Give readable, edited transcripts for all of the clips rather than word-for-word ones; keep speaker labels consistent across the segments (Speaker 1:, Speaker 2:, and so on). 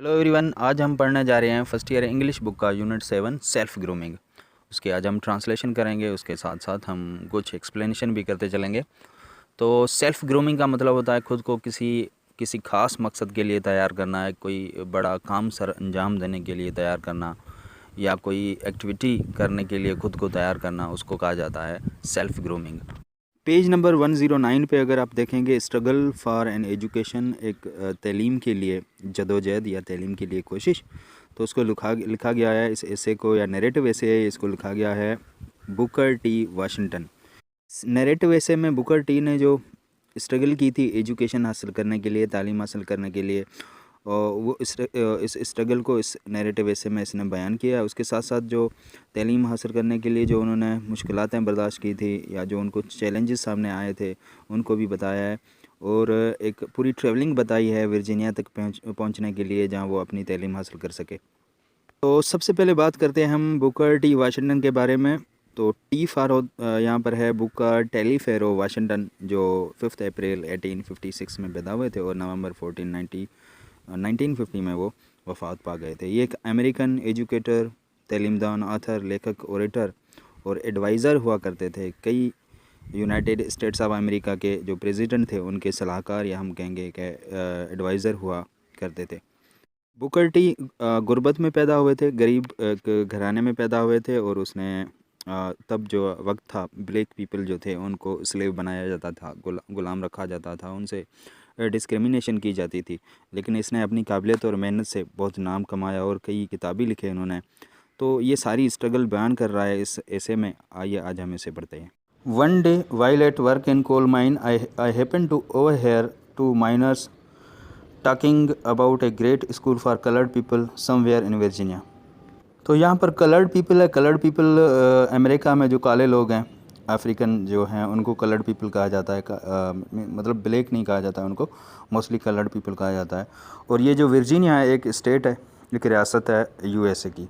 Speaker 1: Hello everyone, आज हम पढ़ने जा रहे हैं फर्स्ट ईयर इंग्लिश बुक का यूनिट 7 सेल्फ ग्रूमिंग। उसके आज हम ट्रांसलेशन करेंगे, उसके साथ साथ हम कुछ एक्सप्लेनेशन भी करते चलेंगे। तो सेल्फ ग्रूमिंग का मतलब होता है खुद को किसी किसी खास मकसद के लिए तैयार करना है, कोई बड़ा काम सर अंजाम देने के लिए तैयार करना या कोई एक्टिविटी करने के लिए खुद को तैयार करना, उसको कहा जाता है सेल्फ ग्रूमिंग। पेज नंबर 109 पे अगर आप देखेंगे, स्ट्रगल फॉर एन एजुकेशन, एक तालीम के लिए जदोजहद या तालीम के लिए कोशिश, तो उसको लिखा गया है, इस एसे को या नैरेटिव एसे है, इसको लिखा गया है बुकर टी वाशिंगटन। नैरेटिव एसे में बुकर टी ने जो स्ट्रगल की थी एजुकेशन हासिल करने के लिए, तालीम हासिल करने के लिए, और वो इस स्ट्रगल को इस नैरेटिव एसे में इसने बयान किया है। उसके साथ साथ जो तालीम हासिल करने के लिए जो उन्होंने मुश्किलातें बर्दाश्त की थी या जो उनको चैलेंजेस सामने आए थे उनको भी बताया है, और एक पूरी ट्रैवलिंग बताई है वर्जीनिया तक पहुंचने के लिए, जहां वो अपनी तालीम हासिल कर सके। तो सबसे पहले बात करते हैं हम बुकर टी वाशिंगटन के बारे में। तो टी फारो यहाँ पर है बुकर टेलीफेरो वाशिंगटन, जो 5 अप्रैल 1856 में पैदा हुए थे और नवंबर 1950 में वो वफ़ात पा गए थे। ये एक अमेरिकन एजुकेटर, तालीमदान, ऑथर, लेखक, ओरेटर और एडवाइज़र हुआ करते थे। कई यूनाइटेड स्टेट्स ऑफ अमेरिका के जो प्रेसिडेंट थे उनके सलाहकार या हम कहेंगे कि एडवाइज़र हुआ करते थे। बुकर टी गुर्बत में पैदा हुए थे, गरीब घराने में पैदा हुए थे, और उसने तब जो वक्त था ब्लैक पीपल जो थे उनको स्लेव बनाया जाता था, गुलाम रखा जाता था, उनसे डिस्क्रिमिनेशन की जाती थी। लेकिन इसने अपनी काबिलियत और मेहनत से बहुत नाम कमाया और कई किताबें लिखे इन्होंने। तो ये सारी स्ट्रगल बयान कर रहा है इस ऐसे में। आइए आज हम इसे पढ़ते हैं। One day while at work in coal mine I happen to overhear two miners talking about a great school for coloured people somewhere in Virginia. तो यहाँ पर कलर्ड पीपल है। कलर्ड पीपल अमेरिका में जो काले लोग हैं, अफ्रीकन जो हैं, उनको कलर्ड पीपल कहा जाता है। मतलब ब्लैक नहीं कहा जाता है उनको, मोस्टली कलर्ड पीपल कहा जाता है। और ये जो वर्जीनिया है एक स्टेट है, एक रियासत है यूएसए की।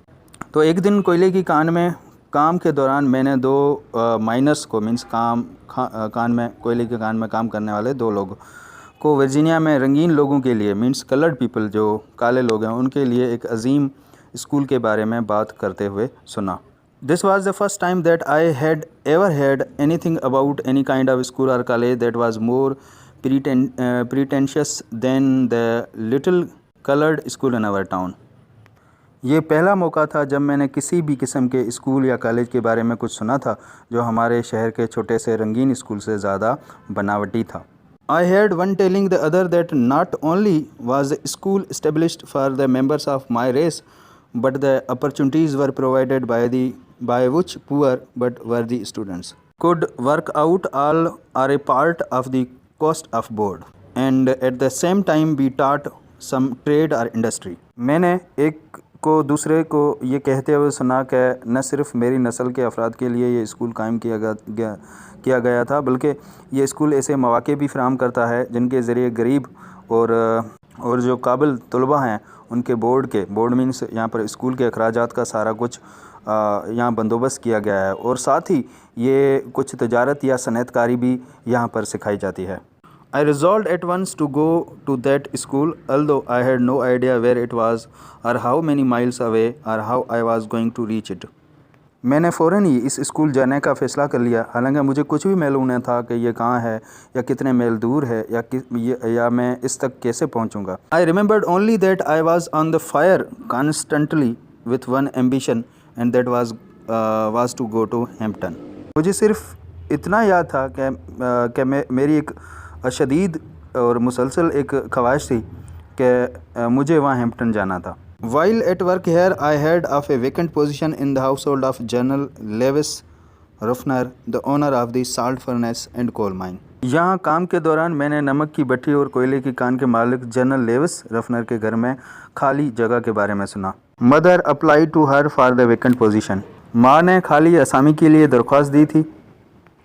Speaker 1: तो एक दिन कोयले की कान में काम के दौरान मैंने दो माइनर्स को, मीन्स कान में, कोयले के कान में काम करने वाले दो लोग को वर्जीनिया में रंगीन लोगों के लिए, मीन्स कलर्ड पीपल जो काले लोग हैं उनके लिए एक अजीम स्कूल के बारे में बात करते हुए सुना। This was the first time that I had ever had anything about any kind of school और college that was more pretentious than the little coloured school in our town. ये पहला मौका था जब मैंने किसी भी किस्म के स्कूल या कॉलेज के बारे में कुछ सुना था जो हमारे शहर के छोटे से रंगीन स्कूल से ज़्यादा बनावटी था। I heard one telling the other that not only was the school established for the members of my race, but the opportunities were provided by which poor but worthy students could work out all or a part of the cost of board, and at the same time be taught some trade or industry. मैंने एक को दूसरे को ये कहते हुए सुना कि न सिर्फ मेरी नस्ल के अफराद के लिए ये स्कूल कायम किया गया था, बल्कि ये स्कूल ऐसे मौक़े भी फराहम करता है जिनके ज़रिए गरीब और जो काबिल तलबा हैं उनके बोर्ड मीन्स यहाँ पर स्कूल के अखराजात का सारा कुछ यहाँ बंदोबस्त किया गया है, और साथ ही ये कुछ तजारत या सनअतकारी भी यहाँ पर सिखाई जाती है। I resolved at once to go to that school, although I had no idea where it was or how many miles away or how I was going to reach it. मैंने फ़ौरन ही इस स्कूल जाने का फ़ैसला कर लिया, हालांकि मुझे कुछ भी मालूम नहीं था कि ये कहाँ है या कितने मील दूर है या मैं इस तक कैसे पहुँचूँगा। I remembered only that I was on the fire constantly with one ambition, and that was to go to Hampton. मुझे सिर्फ इतना याद था कि मेरी एक शदीद और मुसलसल एक ख्वाहिश थी कि मुझे वहाँ हैम्पटन जाना था। While at work here, I heard of a vacant position in the household of General Lewis Ruffner, the owner of the salt furnace and coal mine. यहाँ काम के दौरान मैंने नमक की भट्टी और कोयले की कान के मालिक जनरल लेविस रफनर के घर में खाली जगह के बारे में सुना। Mother apply to her for the vacant position. माँ ने खाली असामी के लिए दरख्वास्त दी थी।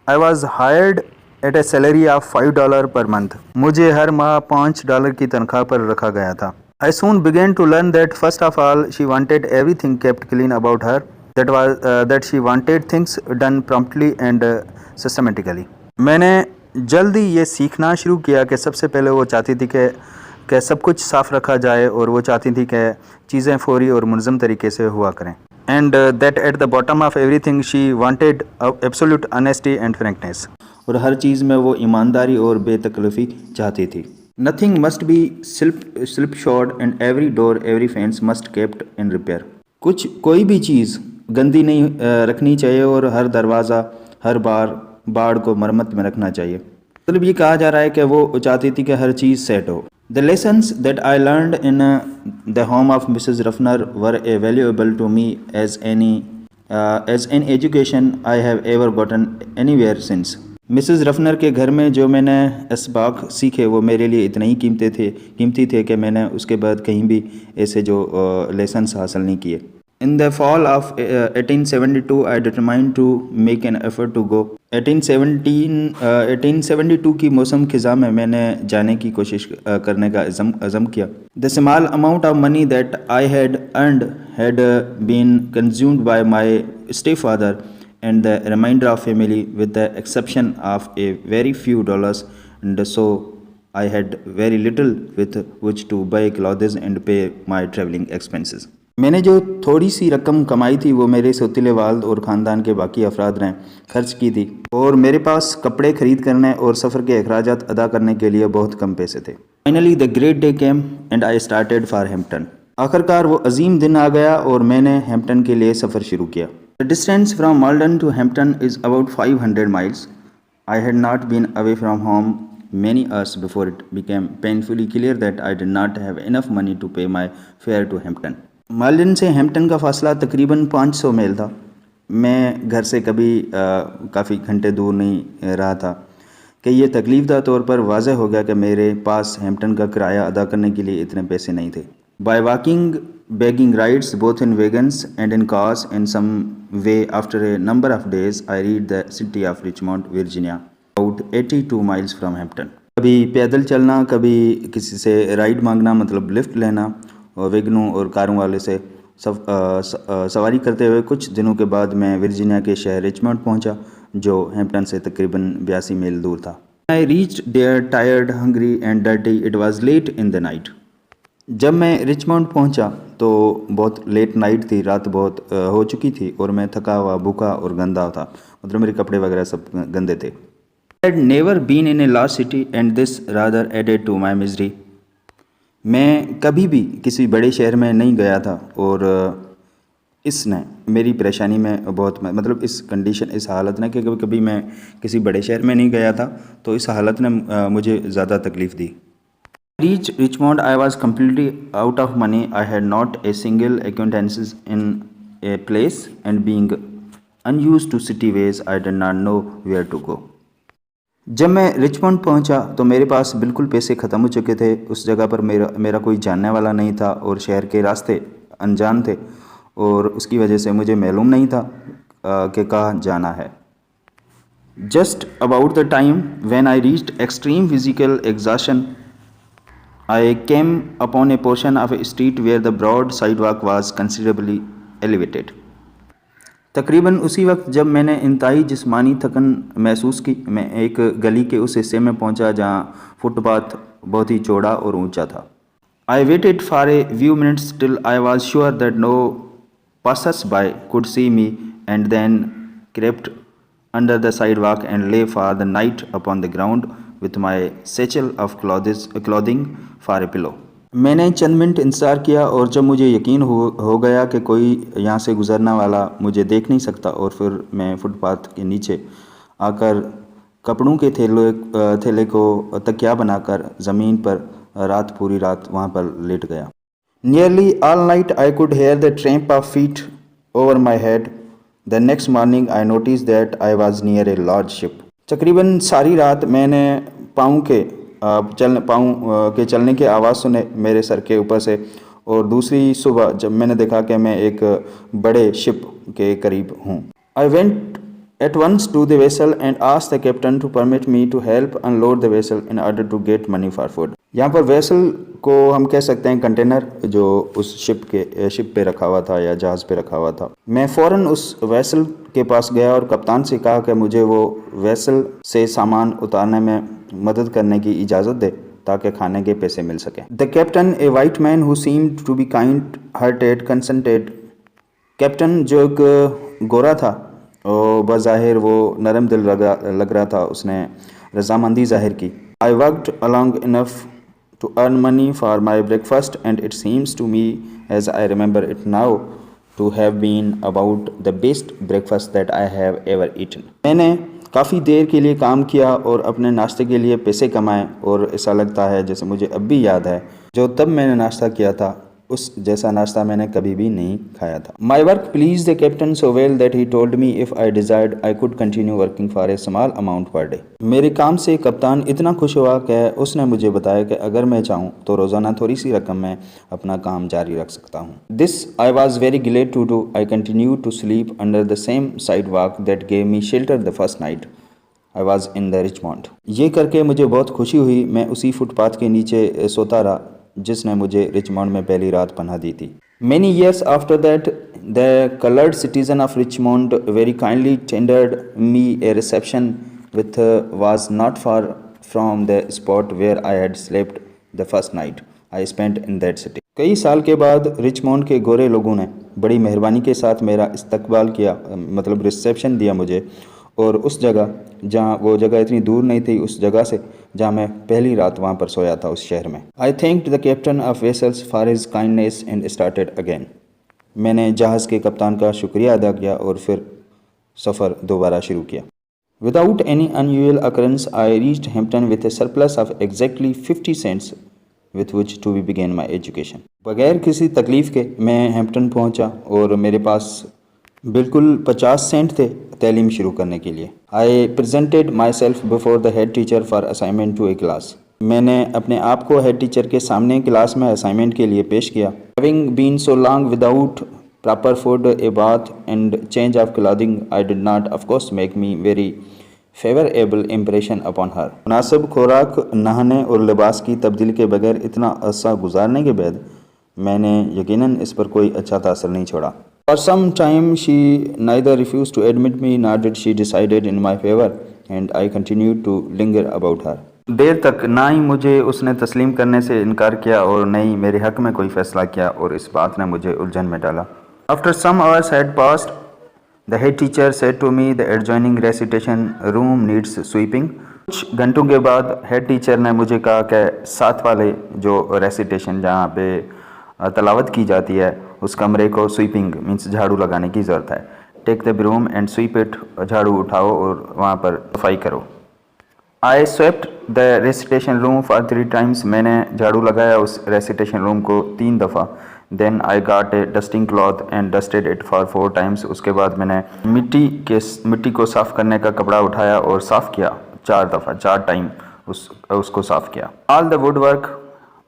Speaker 1: I was hired at a salary of $5 per month. मुझे हर माह $5 की तनख्वाह पर रखा गया था। I soon began to learn that first of all she wanted everything kept clean about her, that she wanted things done promptly and systematically. मैंने जल्दी ये सीखना शुरू किया कि सबसे पहले वो चाहती थी कि कि सब कुछ साफ़ रखा जाए और वो चाहती थी कि चीज़ें फौरी और मुनज़्ज़म तरीके से हुआ करें। And that at the bottom of everything she wanted absolute honesty and frankness, और हर चीज़ में वो ईमानदारी और बेतकल्लुफ़ी चाहती थी। Nothing must be slip short and every door every fence must kept in repair. कोई भी चीज़ गंदी नहीं रखनी चाहिए और हर दरवाज़ा हर बाड़ को मरम्मत में रखना चाहिए। मतलब ये कहा जा रहा है कि वो चाहती थी कि हर चीज़ सेट हो। The lessons that I learned in the home of Mrs Ruffner were a valuable to me as an education I have ever gotten anywhere since. Mrs Ruffner के घर में जो मैंने इसबाक सीखे वो मेरे लिए इतने ही कीमती थे कि मैंने उसके बाद कहीं भी ऐसे जो लेसन्स हासिल नहीं किए। In the fall of 1872, I determined to make an effort to go. 1872 की मौसम ख़िज़ा में मैंने जाने की कोशिश करने का अज़म किया। The small amount of money that I had earned had been consumed by my stepfather and the remainder of family, with the exception of a very few dollars, and so I had very little with which to buy clothes and pay my travelling expenses. मैंने जो थोड़ी सी रकम कमाई थी वो मेरे सौतीले वालिद और ख़ानदान के बाकी अफराद ने खर्च की थी, और मेरे पास कपड़े ख़रीद करने और सफ़र के अखराजात अदा करने के लिए बहुत कम पैसे थे। Finally the great day came and I started for Hampton. आखिरकार वो अजीम दिन आ गया और मैंने हैम्पटन के लिए सफ़र शुरू किया। The distance from Malden to Hampton is about 500 miles. I had not been away from home many hours before it became painfully clear that I did not have enough money to pay my fare to Hampton. माल्डन से Hampton का फ़ासला तकरीबन 500 मील था। मैं घर से कभी काफ़ी घंटे दूर नहीं रहा था कि ये तकलीफ़दा तौर पर वाज़ह हो गया कि मेरे पास हैम्पटन का किराया अदा करने के लिए इतने पैसे नहीं थे। By walking begging rides both in wagons and in cars in some way, after a number of days I reached the city of Richmond, Virginia, about 82 miles from Hampton. कभी पैदल चलना, कभी किसी से राइड मांगना मतलब लिफ्ट लेना, और वेगनों और कारों वाले से सवारी करते हुए कुछ दिनों के बाद मैं वर्जीनिया के शहर रिचमंड पहुंचा, जो हैम्पटन से तकरीबन 82 मील दूर था। I reached there tired, hungry and dirty. It was late in the night. जब मैं रिचमंड पहुंचा तो बहुत लेट नाइट थी, रात बहुत हो चुकी थी और मैं थका हुआ, भूखा और गंदा था, मतलब मेरे कपड़े वगैरह सब गंदे थे। I had never been in a large city and this rather added to my misery. मैं कभी भी किसी बड़े शहर में नहीं गया था और इसने मेरी परेशानी में बहुत, मतलब इस कंडीशन, इस हालत ने कि कभी मैं किसी बड़े शहर में नहीं गया था, तो इस हालत ने मुझे ज़्यादा तकलीफ़ दी। Reach Richmond, I was completely out of money. I had not a single acquaintances in a place, and being unused to city ways, I did not know where to go. जब मैं रिचमंड पहुंचा तो मेरे पास बिल्कुल पैसे ख़त्म हो चुके थे। उस जगह पर मेरा कोई जानने वाला नहीं था और शहर के रास्ते अनजान थे, और उसकी वजह से मुझे मालूम नहीं था कि कहाँ जाना है। Just about the time when I reached extreme physical exhaustion, I came upon a portion of a street where the broad sidewalk was considerably elevated. तकरीबन उसी वक्त जब मैंने इंतहाई जिस्मानी थकन महसूस की, मैं एक गली के उस हिस्से में पहुंचा जहां फुटपाथ बहुत ही चौड़ा और ऊंचा था। I waited for a few minutes till I was sure that no passers-by could see me, and then crept under the sidewalk and lay for the night upon the ground with my satchel of clothing for a pillow. मैंने चंद minute इंतज़ार किया और जब मुझे यकीन हो गया कि कोई यहाँ से गुज़रने वाला मुझे देख नहीं सकता, और फिर मैं फुटपाथ के नीचे आकर कपड़ों के थैले को तकिया बनाकर ज़मीन पर पूरी रात वहाँ पर लेट गया। Nearly all night I could hear the tramp of feet over my head. The next morning I noticed that I was near a large ship. तकरीबन सारी रात मैंने पाँव के चलने की आवाज़ सुने मेरे सर के ऊपर से, और दूसरी सुबह जब मैंने देखा कि मैं एक बड़े शिप के करीब हूँ। I went at once to the vessel and asked the captain to permit me to help unload the vessel in order to get money for food. यहाँ पर वेसल को हम कह सकते हैं कंटेनर, जो उस शिप पे रखा हुआ था या जहाज़ पे रखा हुआ था। मैं फ़ौरन उस वेसल के पास गया और कप्तान से कहा कि मुझे वो वेसल से सामान उतारने में मदद करने की इजाज़त दे ताकि खाने के पैसे मिल सकें। The captain, a white man who seemed to be kind hearted, consented. Captain जो एक गोरा था और बज़ाहिर वो नरम दिल लग रहा था, उसने रजामंदी ज़ाहिर की। I worked along enough to earn money for my breakfast, and it seems to me, as I remember it now, to have been about the best breakfast that I have ever eaten. मैंने काफ़ी देर के लिए काम किया और अपने नाश्ते के लिए पैसे कमाए, और ऐसा लगता है जैसे मुझे अब भी याद है जो तब मैंने नाश्ता किया था उस जैसा नाश्ता मैंने कभी भी नहीं खाया था। My work please the captain so well that he told me if I desired I could continue working for a small amount per day. मेरे काम से कप्तान इतना खुश हुआ कि उसने मुझे बताया कि अगर मैं चाहूँ तो रोज़ाना थोड़ी सी रकम में अपना काम जारी रख सकता हूँ। This I was very glad to do. I continue to sleep under the same sidewalk that gave me shelter the first night I was in the Richmond. ये करके मुझे बहुत खुशी हुई। मैं उसी फुटपाथ के नीचे सोता रहा जिसने मुझे रिचमॉन्ड में पहली रात पनाह दी थी। Many years after that, the colored citizen of Richmond very kindly tendered me a reception which was not far from the spot where I had slept the first night I spent in that city. कई साल के बाद रिचमॉन्ड के गोरे लोगों ने बड़ी मेहरबानी के साथ मेरा इस्तकबाल किया, मतलब रिसेप्शन दिया मुझे, और उस जगह जहाँ वो जगह इतनी दूर नहीं थी उस जगह से जहाँ मैं पहली रात वहाँ पर सोया था उस शहर में। I thanked the captain of vessels for his kindness and started again. मैंने जहाज़ के कप्तान का शुक्रिया अदा किया और फिर सफ़र दोबारा शुरू किया। Without any unusual occurrence I reached Hampton with a surplus of exactly 50 cents with which to be begin my education. बगैर किसी तकलीफ़ के मैं हैम्पटन पहुँचा और मेरे पास बिल्कुल 50 सेंट थे तालीम शुरू करने के लिए। I presented myself before the head teacher for assignment to a class. मैंने अपने आप को हेड टीचर के सामने क्लास में असाइनमेंट के लिए पेश किया। Having been so long without proper food, a bath and change of clothing, I did not of course make me very favourable impression upon her. मुनासिब खुराक, नहाने और लिबास की तब्दीली के बगैर इतना अरसा गुजारने के बाद मैंने यकीनन इस पर कोई अच्छा तासर नहीं छोड़ा। For some time she neither refused to admit me nor did she decided in my favor, and I continued to linger about her. देर तक ना ही मुझे उसने तस्लीम करने से इनकार किया और न ही मेरे हक़ में कोई फ़ैसला किया, और इस बात ने मुझे उलझन में डाला। After some hours had passed, the head teacher said to me the adjoining recitation room needs sweeping. कुछ घंटों के बाद हेड टीचर ने मुझे कहा कि साथ वाले जो रेसिटेशन जहाँ पे तलावत की जाती है उस कमरे को स्वीपिंग मीन्स झाड़ू लगाने की ज़रूरत है। Take the broom and sweep it, झाड़ू उठाओ और वहाँ पर सफाई करो। I swept the recitation room for 3 times। मैंने झाड़ू लगाया उस रेसिटेशन रूम को 3 दफ़ा। Then I got a dusting cloth and dusted it for 4 times। उसके बाद मैंने मिट्टी को साफ़ करने का कपड़ा उठाया और साफ़ किया 4 दफ़ा, 4 टाइम उसको साफ़ किया। All the wood work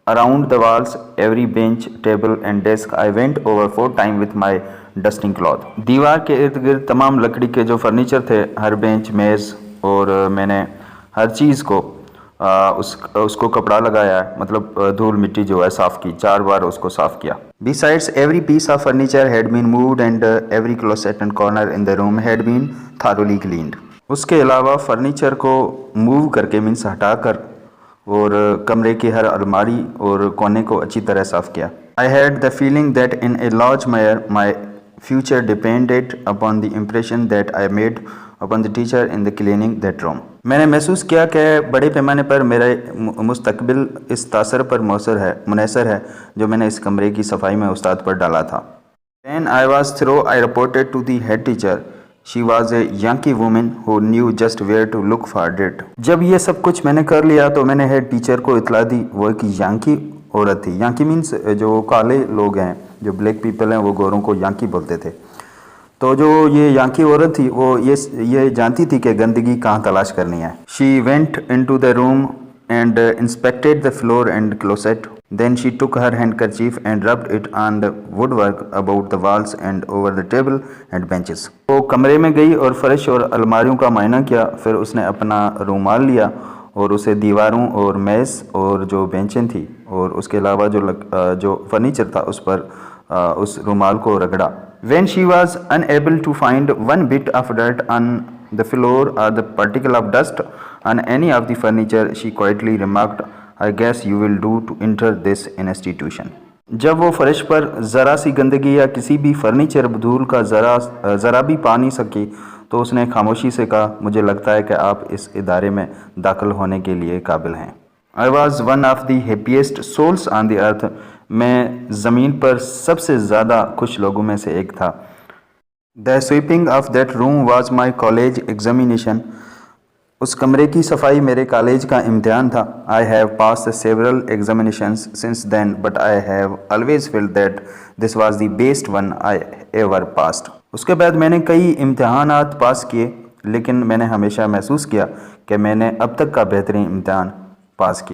Speaker 1: around the walls, every bench, table and desk I went over 4 times with my dusting cloth। दीवार के इर्द गिर्द तमाम लकड़ी के जो फर्नीचर थे, हर बेंच, मेज़, और मैंने हर चीज़ को उसको कपड़ा लगाया, मतलब धूल मिट्टी जो है साफ़ की, 4 बार उसको साफ़ किया। Besides, every piece of furniture had been moved and every closet and corner in the room had been thoroughly cleaned। उसके अलावा फर्नीचर को मूव करके मीन्स हटाकर और कमरे की हर अलमारी और कोने को अच्छी तरह साफ़ किया। I had the feeling that in a large mayor my future depended upon the impression that I made upon the teacher in the cleaning that room. मैंने महसूस किया कि बड़े पैमाने पर मेरा मुस्तकबिल इस तासर पर मुनहसर है जो मैंने इस कमरे की सफाई में उस्ताद पर डाला था। When I was through, I reported to the head teacher. She was a Yankee woman who knew just where to look for it। जब ये सब कुछ मैंने कर लिया तो मैंने हेड टीचर को इतला दी। वो एक याकी औरत थी। याकी मीन्स जो काले लोग हैं, जो ब्लैक पीपल हैं, वो गोरों को याकी बोलते थे। तो जो ये याकी औरत थी वो ये जानती थी कि गंदगी कहाँ तलाश करनी है। She went into the room and inspected the floor and closet. Then she took her handkerchief and rubbed it on the woodwork about the walls and over the table and benches। वो कमरे में गई और फर्श और अलमारियों का मायना किया। फिर उसने अपना रूमाल लिया और उसे दीवारों और मेज़ और जो बेंचें थी और उसके अलावा जो फर्नीचर था उस पर उस रूमाल को रगड़ा। When she was unable to find one bit of dirt on the floor or the particle of dust on any of the furniture, she quietly remarked, I guess you will do to enter this institution. जब वो फर्श पर ज़रा सी गंदगी या किसी भी furniture धूल का ज़रा भी पा नहीं सकी तो उसने खामोशी से कहा, मुझे लगता है कि आप इस इदारे में दाखिल होने के लिए काबिल हैं। I was one of the happiest souls on the earth. मैं ज़मीन पर सबसे ज़्यादा खुश लोगों में से एक था। The sweeping of that room was my college examination. उस कमरे की सफाई मेरे कॉलेज का इम्तिहान था। I have passed several examinations since then but I have always felt that this was the best one I ever passed. उसके बाद मैंने कई इम्तिहानात पास किए, लेकिन मैंने हमेशा महसूस किया कि मैंने अब तक का बेहतरीन इम्तिहान पास किया।